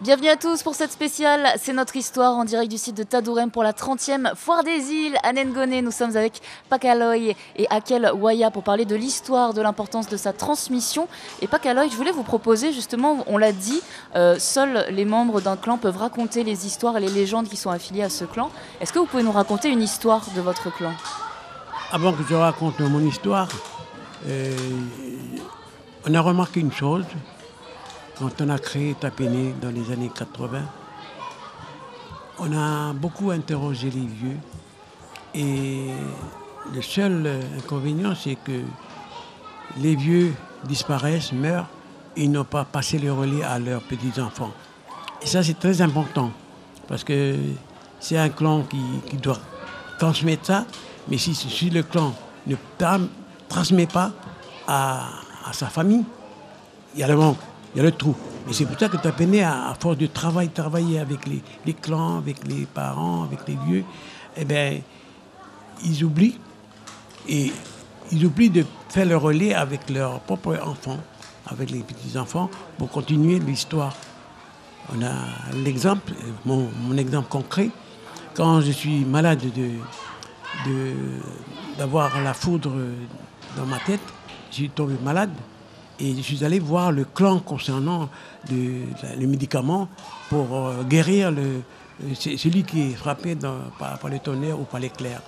Bienvenue à tous pour cette spéciale, c'est notre histoire en direct du site de Tadourem pour la 30e Foire des Îles à Nengone. Nous sommes avec Pakaloy et Akel Waya pour parler de l'histoire, de l'importance de sa transmission. Et Pakaloy, je voulais vous proposer justement, on l'a dit, seuls les membres d'un clan peuvent raconter les histoires et les légendes qui sont affiliées à ce clan. Est-ce que vous pouvez nous raconter une histoire de votre clan ? Avant que je raconte mon histoire, on a remarqué une chose. Quand on a créé Tapéné dans les années 80, on a beaucoup interrogé les vieux. Et le seul inconvénient, c'est que les vieux disparaissent, meurent, et ils n'ont pas passé le relais à leurs petits-enfants. Et ça, c'est très important, parce que c'est un clan qui doit transmettre ça, mais si le clan ne transmet pas à sa famille, il y a le manque. Il y a le trou. Et c'est pour ça que Tapéné, à force de travailler avec les clans, avec les parents, avec les vieux, eh bien, ils oublient. Et ils oublient de faire le relais avec leurs propres enfants, avec les petits-enfants, pour continuer l'histoire. On a l'exemple, mon exemple concret, quand je suis malade d'avoir la foudre dans ma tête, je suis tombé malade. Et je suis allé voir le clan concernant le médicament pour guérir celui qui est frappé par le tonnerre ou par l'éclair.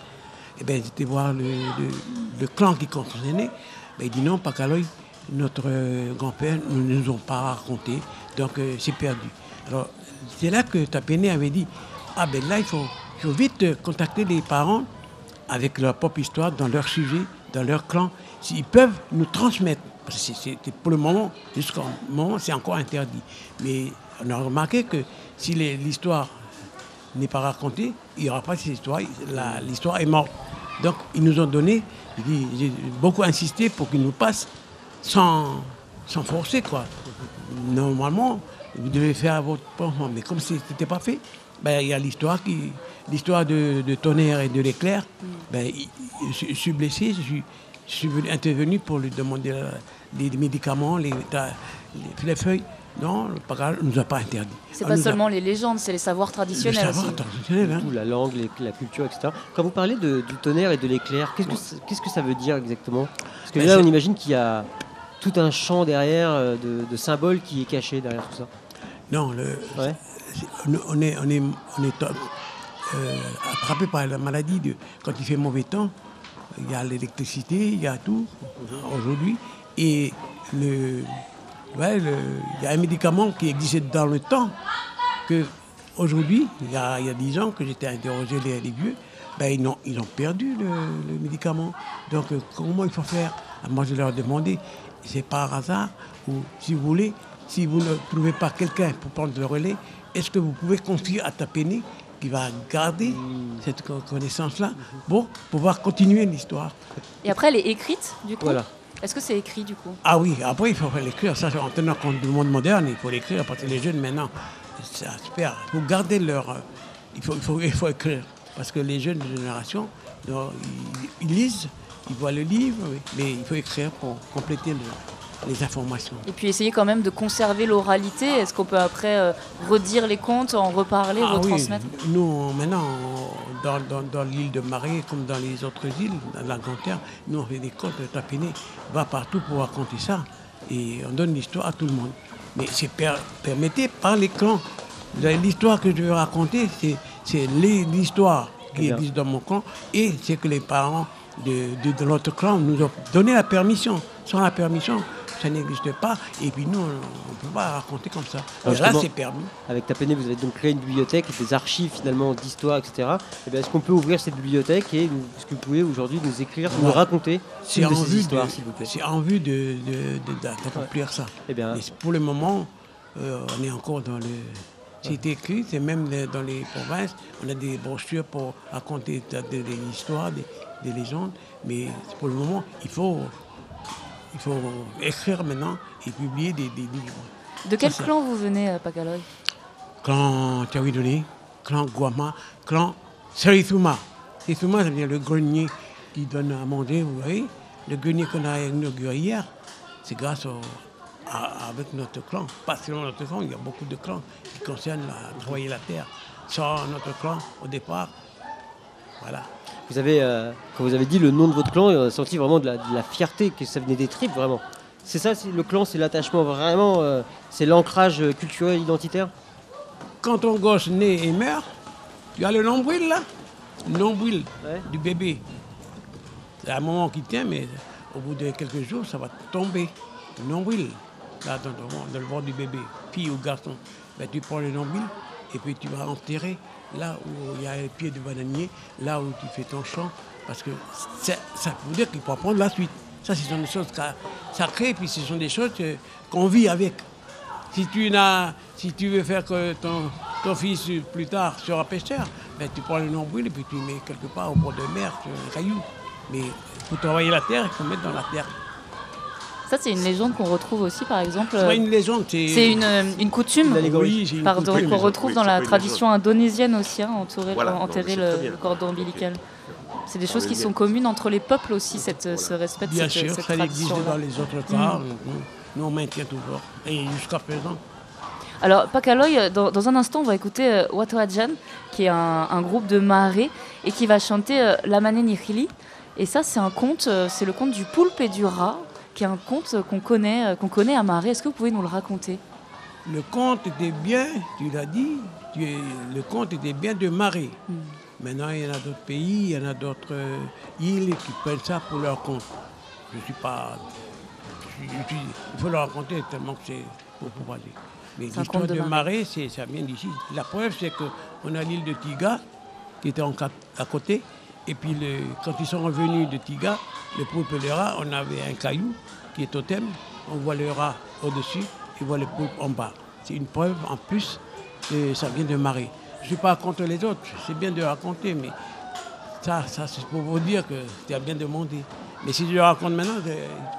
Et bien, j'étais voir le clan qui concernait. Ben, il dit non, Pakaloy, notre grand-père ne nous ont pas raconté, donc c'est perdu. Alors, c'est là que Tapéné avait dit, ah ben là, il faut vite contacter les parents avec leur propre histoire, dans leur sujet, dans leur clan, s'ils peuvent nous transmettre. Pour le moment, jusqu'au moment, c'est encore interdit. Mais on a remarqué que si l'histoire n'est pas racontée, il n'y aura pas cette histoire. L'histoire est morte. Donc, ils nous ont donné, j'ai beaucoup insisté pour qu'ils nous passent sans forcer, quoi. Normalement, vous devez faire à votre enfant. Mais comme ce n'était pas fait, ben, il y a l'histoire de tonnerre et de l'éclair. Ben, je suis blessé, je suis intervenu pour lui demander les médicaments, les feuilles. Non, le Pakaloy ne nous a pas interdit. C'est pas seulement les légendes, c'est les savoirs traditionnels le savoir traditionnel, hein. La langue, la culture, etc. Quand vous parlez du tonnerre et de l'éclair, qu'est-ce que ça veut dire exactement ? Parce que là, on imagine qu'il y a tout un champ derrière de symboles qui est caché derrière tout ça. Non, on est attrapé par la maladie quand il fait mauvais temps. Il y a l'électricité, il y a tout aujourd'hui. Et il y a un médicament qui existait dans le temps que aujourd'hui, il y a 10 ans que j'étais interrogé les vieux, ben ils ont perdu le médicament. Donc comment il faut faire ? Moi je leur ai demandé, c'est par hasard, ou si vous voulez, si vous ne trouvez pas quelqu'un pour prendre le relais, est-ce que vous pouvez confier à Tapéné qui va garder cette connaissance-là pour pouvoir continuer l'histoire. Et après, elle est écrite, du coup ? Voilà. Est-ce que c'est écrit, du coup ? Ah oui, après, il faut l'écrire. Ça, en tenant compte du monde moderne, il faut l'écrire, parce que les jeunes, maintenant, c'est super. Il faut garder il faut écrire. Parce que les jeunes de génération, ils lisent, ils voient le livre, mais il faut écrire pour compléter les informations. Et puis essayer quand même de conserver l'oralité. Est-ce qu'on peut après redire les contes, en reparler, retransmettre ? Oui. Nous, maintenant, dans l'île de Marais, comme dans les autres îles, dans la Grande Terre, nous on fait des contes de Tapéné. On va partout pour raconter ça. Et on donne l'histoire à tout le monde. Mais c'est permis par les clans. L'histoire que je veux raconter, c'est l'histoire qui existe dans mon clan. Et c'est que les parents de notre clan nous ont donné la permission. Sans la permission, ça n'existe pas, et puis nous, on ne peut pas raconter comme ça. Alors là, c'est permis. Avec Tapéné, vous avez donc créé une bibliothèque, des archives finalement d'histoire, etc. Et bien, est-ce qu'on peut ouvrir cette bibliothèque et est-ce que vous pouvez aujourd'hui nous écrire, nous raconter ces histoires, s'il vous plaît ? C'est en vue d'accomplir ça. Eh bien, et pour le moment, on est encore dans le... C'est écrit, c'est même dans les provinces, on a des brochures pour raconter des histoires, des légendes, mais pour le moment, il faut écrire maintenant et publier des livres. De quel clan vous venez, Pakaloy ? Clan Tiawidoni, clan Guama, clan Serithuma. Serithuma, ça veut dire le grenier qui donne à manger, vous voyez. Le grenier qu'on a inauguré hier, c'est grâce avec notre clan. Pas seulement notre clan, il y a beaucoup de clans qui concernent travailler la terre. Sans notre clan, au départ, voilà. Vous avez, quand vous avez dit le nom de votre clan, on a senti vraiment de la fierté, que ça venait des tripes, vraiment. C'est ça, le clan, c'est l'attachement vraiment, c'est l'ancrage culturel, identitaire. Quand ton gosse naît et meurt, tu as le nombril là, le nombril Ouais. du bébé. C'est un moment qui tient, mais au bout de quelques jours, ça va tomber. Le nombril, là, dans le ventre du bébé, fille ou garçon. Ben, tu prends le nombril et puis tu vas enterrer là où il y a les pieds de bananier, là où tu fais ton champ, parce que ça veut dire qu'il faut apprendre la suite. Ça, ce sont des choses sacrées, puis ce sont des choses qu'on vit avec. Si tu veux faire que ton fils plus tard sera pêcheur, ben, tu prends le nombril et puis tu mets quelque part au bord de mer sur un caillou. Mais pour travailler la terre, il faut mettre dans la terre. Ça, c'est une légende qu'on retrouve aussi, par exemple. C'est pas une légende, C'est une coutume Oui, c'est une pardon, coutume. qu'on retrouve dans la tradition indonésienne aussi, hein, Voilà, enterrer non, mais c'est très bien. le cordon ombilical. C'est des choses qui bien. sont communes entre les peuples aussi, ce respect de Bien cette sûr, ça existe tradition-là. dans les autres cas. Nous, on maintient toujours. Et jusqu'à présent. Alors, Pakaloy, dans un instant, on va écouter Watoajan, qui est un groupe de marais, et qui va chanter Lamane Nihili. Et ça, c'est un conte, c'est le conte du poulpe et du rat, qui est un conte qu'on connaît à Marais. Est-ce que vous pouvez nous le raconter? Le conte était bien, tu l'as dit, le conte était bien de Marais. Maintenant, il y en a d'autres pays, il y en a d'autres îles qui prennent ça pour leur compte. Je ne suis pas... il faut le raconter tellement que c'est pour pouvoir dire. Mais C'est un l'histoire conte de de Marais. Marais, ça vient d'ici. La preuve, c'est qu'on a l'île de Tiga, qui était à côté. Et puis, quand ils sont revenus de Tiga, le poulpe et le rat, on avait un caillou qui est totem. On voit le rat au-dessus et on voit le poulpe en bas. C'est une preuve en plus que ça vient de Marais. Je ne suis pas contre les autres, c'est bien de raconter, mais ça c'est pour vous dire que tu as bien demandé. Mais si je le raconte maintenant,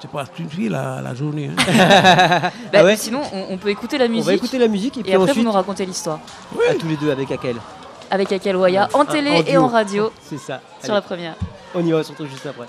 c'est pas suffit la journée. Hein. Bah, Ah ouais sinon, on peut écouter la musique. On va écouter la musique et Et puis après, vous ensuite, nous racontez l'histoire. à tous les deux avec Akel. Avec Akel Waya, en télé et duo. en radio, C'est ça. sur Allez, la première. on y va, on se retrouve juste après.